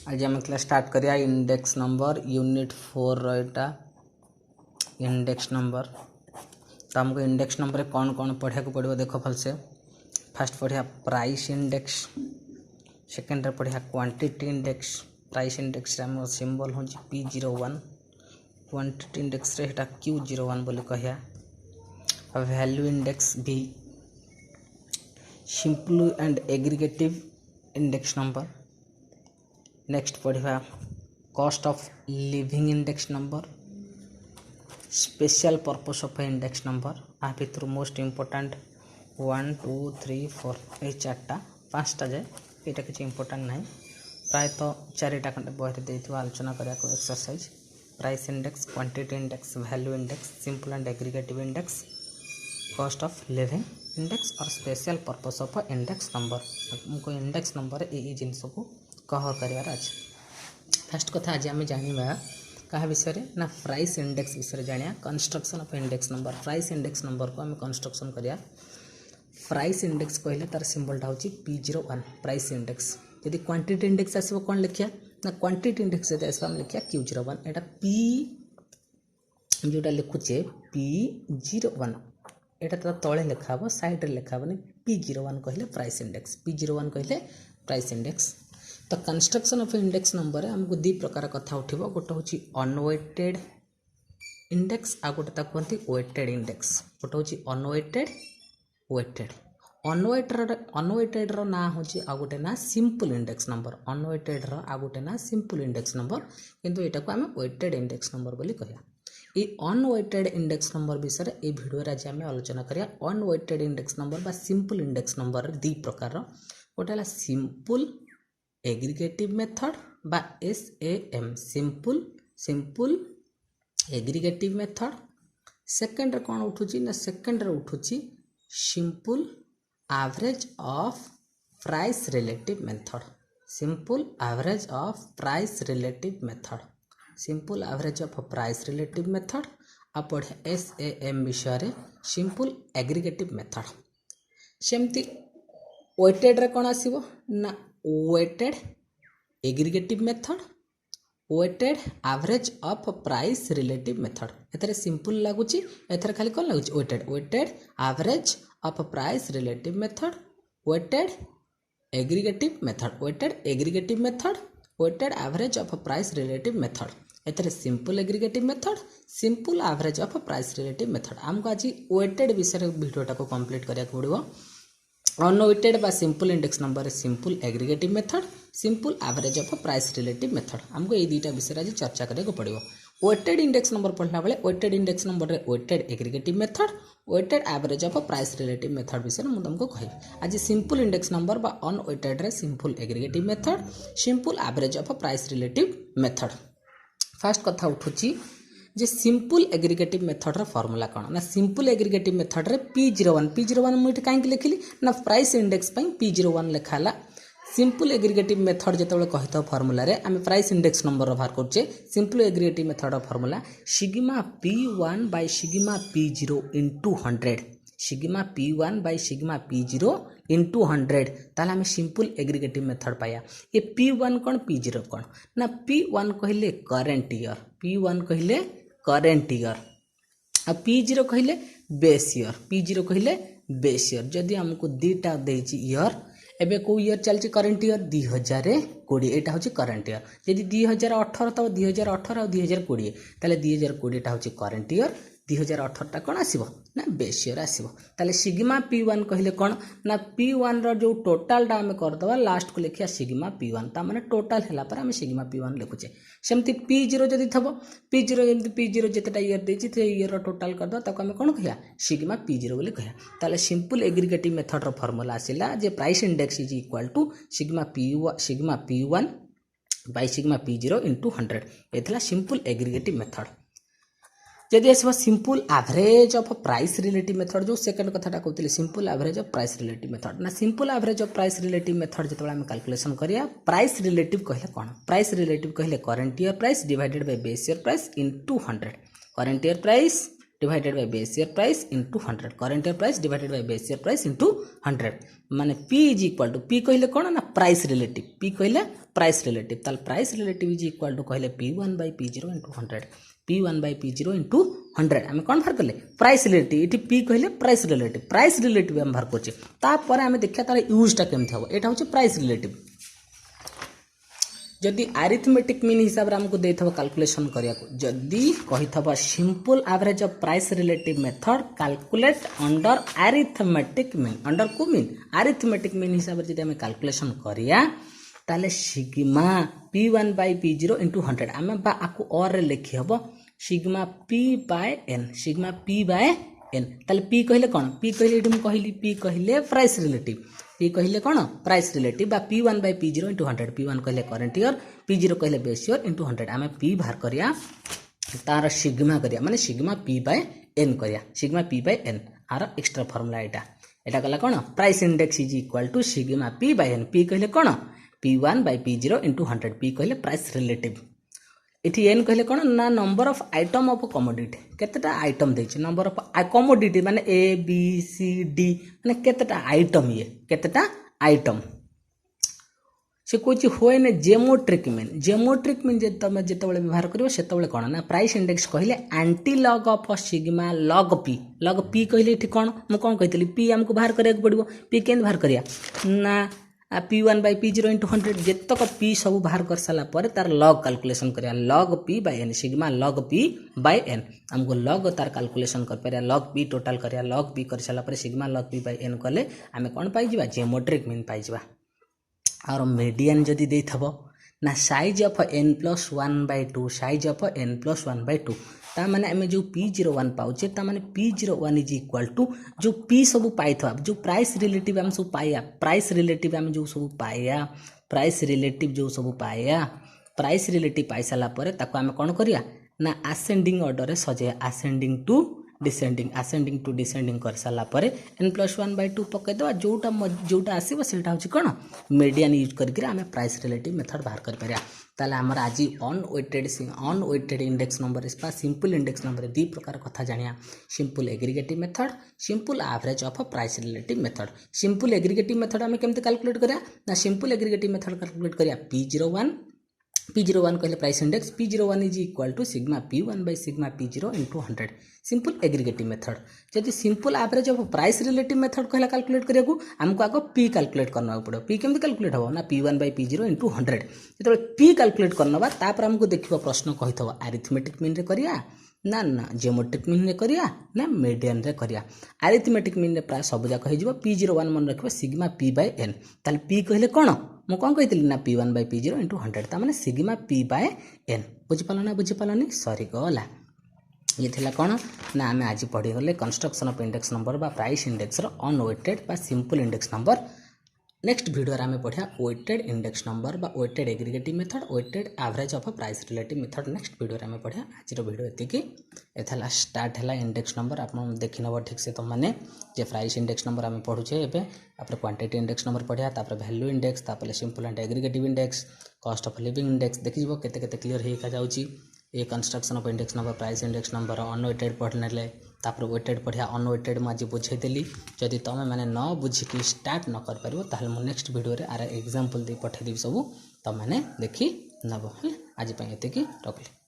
आज आम class start करिया इंडेक्स नंबर यूनिट 4 रहा इंडेक्स नंबर। तो हमको इंडेक्स नंबर कौन कौन पढ़ा पड़ो देख भलसे। फास्ट पढ़िया प्राइस इंडेक्स, सेकेंड पढ़िया क्वांटिटी इंडेक्स। प्राइस इंडेक्स आम सिंबल हूँ P01, क्वांटिटी इंडेक्स रे हेटा Q01 बोली कहिया। वैल्यू इंडेक्स भी simple and aggregative index number. Next पढ़ा cost of living index number, special purpose of index number. आ भितर मोस्ट इंपोर्टेंट 1 2 3 4 ये चार्टा 5टा जाए यहाँ किसी इंपोर्टेंट ना प्रायतः 4टा खंडे बहरे दे आलोचना करा exercise. Price index, quantity index, value index, simple and aggregative index, cost of living index और special purpose of index number. हमको इंडेक्स नंबर ये जिनस को कवर करार अच्छे। फास्ट कथा आज आम जाना क्या विषय ना प्राइस इंडेक्स विषय जाना। Construction of index number, price index number को आम कंस्ट्रक्शन करिया। प्राइस इंडेक्स कहले तार सिंबलटा हूँ P01 प्राइस इंडेक्स। यदि क्वांटिटी इंडेक्स आसो कौन लिखिया ना क्वांटिटी इंडेक्स जब आसो आम लिखिया Q01। यहाँ P जोटा लिखुचे P01 यहाँ तो तले लिखा हे सैड्रे लिखा हे P01 कहले प्राइस इंडेक्स, P01 कहले प्राइस इंडेक्स। तो कंस्ट्रक्शन ऑफ इंडेक्स नंबर आमको दी प्रकार कथा उठिबो। गोटे हूँ अनवेटेड इंडेक्स आ गोटे ताको कहते वेटेड इंडेक्स। गोटे हूँ अनवेटेड, वेटेड। अनवेटेड रो ना हूँ आ गोटे ना सिंपल इंडेक्स नंबर। अनवेटेड रो आ गोटे ना सिंपल इंडेक्स नंबर, किंतु एटा को आम वेटेड इंडेक्स नंबर बोली कहया। ये अनवेटेड इंडेक्स नंबर विषय ये वीडियो आज आम आलोचना करिया। अनवेटेड इंडेक्स नंबर बा सिंपल इंडेक्स नंबर दी प्रकार। गोटे है सिंपल एग्रीगेटिव मेथड बा SAM, simple aggregative method. Second कौन उठुची ना सेकेंड उठुची simple average of price relative method. Simple average of price relative method, simple average of price relative method. आ पढ़े SAM विषय सिंपल एग्रीगेटिव मेथड। सेमती weighted रे कौन आसीबो ना weighted aggregative method, weighted average of price relative method. एथरे simple लगुची, एथरे खाली कौन लगुची weighted average of price relative method, weighted aggregative method, weighted aggregative method, weighted average of price relative method. एथरे simple aggregative method, simple average of price relative method. आमको आज weighted विषय वीडियोटा को कंप्लीट करिया पड़ो। अनवेटेड बा simple index number, simple aggregative method, simple average of price relative method. हमको ये दुईटा विषय आज चर्चा करने पड़ो। वेटेड इंडेक्स नंबर पढ़ला बेले वेटेड इंडेक्स नंबर रे weighted aggregative method, weighted average of price relative method विषय मुझे तुमको कहि। आज सिंपल इंडेक्स नंबर बा अनवेटेड रे simple aggregative method, simple average of price relative method. First कथा उठुची जे सिंपल एग्रीगेटिव मेथड रा फार्मूला कौन ना सिंपल एग्रीगेटिव मेथड रे P01 मुझे कहीं लिखिली ना प्राइस इंडेक्स पर P01 लिखाला। सिंपल एग्रीगेटिव मेथड जो कही फार्मूला रे आम प्राइस इंडेक्स नंबर बाहर करछे। Simple aggregative method formula sigma P1 by sigma P0 into 100, sigma P1 by sigma P0 into 100। ताला आम सिंपल एग्रीगेटिव मेथड पाया। ये P1 कौन P0 कौन ना P1 कहले करेंट ईयर, P1 कहले करेंट ईयर, आ P0 कहले बेस ईयर, P0 कहले बेस ईयर। जदि हमको दीटा देछि ईयर, एबे को ईयर चलछि करेंट ईयर 2020, एटा होछि करेंट ईयर। जदि 2018 तब 2018 और 2020 ताले 2020 टा होछि करेंट ईयर, 2018 टा कौन आसीबो ना बेस ईयर आसीबो। ताले सिग्मा P1 कहले कौन ना P1 रो जो टोटल टा हमें कर दवा लास्ट को लिखिया सिग्मा P1, ता माने टोटल हैला पर हमें सिग्मा P1 लिखुचे। सेमती P0 जदि थबो P0 जेमती P0 जेतेटा ईयर देछि ते ईयर रो टोटल कर दवा ताको हमें कौन कहिया सिग्मा P0 बोली कहिया। ताले सिंपल एग्रीगेटिव मेथड रो फार्मूला आसिला जे price index is equal to sigma P1 by sigma P0 into 100। एथला सिंपल एग्रीगेटिव मेथड। जदि आसो simple average of price relative method जो सेकंड कथाटा कहते simple average of price relative method ना simple average of price relative method जो आम calculation करिया प्राइस रिलेटिव कहले कौन प्राइस रिलेटिव कहले current year price divided by base year price into 100। Current year price divided by base year price into 100 current year price divided by base year price into 100 माने P is equal to P कहले कोन ना price relative P कहले price relative ताल price relative is equal to कहले P1 by P0 into 100 P1 by P0 into 100 आम कौन बाहर कले प्राइस रिलेटिव ये P कहले प्राइस रिलेटिव आम बाहर करछे तापर आम देखिया तार यूजटा केमथि हबो एटा होचे प्राइस रिलेटिव जदि अरिथमेटिक मीन हिसाब रे हमको देथबो कैलकुलेशन करिया को जदि कहिथबो simple average of price relative method calculate under arithmetic mean under को मीन अरिथमेटिक मीन हिसाब रे जदि हम कैलकुलेशन करिया ताले sigma P1 by P0 into 100 आम बा आकु और रे लिखि हबो sigma P by n sigma P by n ताले P कहले कोन P कहले एडम कहली P कहले प्राइस रिलेटिव P कहले कोन प्राइस रिलेटिव बा P1 by P0 into 100 P1 कहले करंट ईयर P0 कहले बेस ईयर इंटू 100 आम P बाहर करिया तार सिग्मा करिया माने सिग्मा P बाय n करिया सिग्मा P बाय n आर एक्स्ट्रा फार्मूला एटा कला कोन price index is equal to sigma P by n P कहले कोन P1 by P0 into 100 P कहले प्राइस रिलेटिव इठी एन कहले कोन ना number of item of commodity केतेटा आइटम देछि नंबर ऑफ कमोडिटी माने ए बी सी डी माने केतेटा आइटम ये केतेटा आइटम से कोची होय ने जेमोट्रिक मीन जे तमे जेतेबेले व्यवहार करिवो सेतेबेले कोन ना प्राइस इंडेक्स कहले anti log of sigma log P कहले इठी कोन मु कोन कहितली पी हमको बाहर करिया पड़िबो पी केन बाहर करिया ना P1 by P0 into 100 जेतक P सब बाहर कर साला पर तार लॉग कैलकुलेशन करिया log P by n sigma log P by n हमको लॉग तार कैलकुलेशन कर परिया लॉग P टोटल करिया लॉग P कर साला पर sigma log P by n कले आमे कोन पाई जिबा जेमोट्रिक मीन पाई जिबा और मीडियन जदी देथबो ना size of n+1/2 size of n+1/2 ता माने हमें जो P01 पाउचे ता माने P01 इज इक्वल टू जो P सब पाइथबा जो प्राइस रिलेटिव हम सब पाया प्राइस रिलेटिव हम जो सब पाया प्राइस रिलेटिव पाई साला परे ताको हम कोन करिया ना असेंडिंग ऑर्डर रे सजे असेंडिंग टू डिसेंडिंग कर साला परे n+1/2 पके दवा जोटा आसीबो सेटा होची कोन मीडियन यूज करके हमें प्राइस रिलेटिव मेथड बाहर कर परिया ताले हमर आज अनवेटेड इंडेक्स नंबर इस सिंपल इंडेक्स नंबर दी प्रकार कथा जानिया simple aggregative method simple average of price relative method simple aggregative method हमें केमते कैलकुलेट करिया ना सिंपल एग्रीगेटिव मेथड कैलकुलेट करिया P01 कहले price index P01 is equal to sigma P1 by sigma P0 into 100 simple aggregative method जदि simple average of price relative method कहला calculate करिया को हमको आगो P कैलकुलेट करना पड़ो P केमते कैलकुलेट हो ना P1 बाय P0 इंटू 100 जेतबे P कैलकुलेट करनबा तापर हमको देखिबो प्रश्न कहिथबो अरिथमेटिक मीन रे करिया ना जेमोट्रिक मीन रे करिया ना मीडियन रे करिया अरिथमेटिक मीन रे प्राय सब जाक हो जिवो P01 मन रखबो सिग्मा P बाय n ताल P कहले कोन मु कोन कहितली ना P1 बाय P0 इंटू 100 ता माने सिग्मा P बाय n बुझि पालनी सॉरी गला ये थिला कोन ना हमें आज पढ़ी गले कंस्ट्रक्शन ऑफ इंडेक्स नंबर बा प्राइस इंडेक्स रो अनवेटेड बा simple index number next video रे हमें पढ़िया वेटेड इंडेक्स नंबर बा weighted aggregative method weighted average of price relative method next video रे हमें पढ़िया आज रो वीडियो एतिकी एथला स्टार्ट हला इंडेक्स नंबर आपन देखिनबो ठीक से तो माने जे प्राइस इंडेक्स नंबर हमें पढुछे एबे आपरे क्वांटिटी इंडेक्स नंबर पढ़िया तापर वैल्यू इंडेक्स तापर simple and aggregative index cost of living index देखिबो केते केते क्लियर हे का जाउची ये construction of index number price index number unweighted पढ़ने तापर वेटेड पढ़िया अनवेटेड मुझे बुझेदेली जदि तुम मैंने न बुझिकी स्टार्ट न कर पार ताल मु नेक्स्ट वीडियो रे आर एग्जांपल दे पठेदेवी सब तुम मैंने देखी नब आज ये रखली।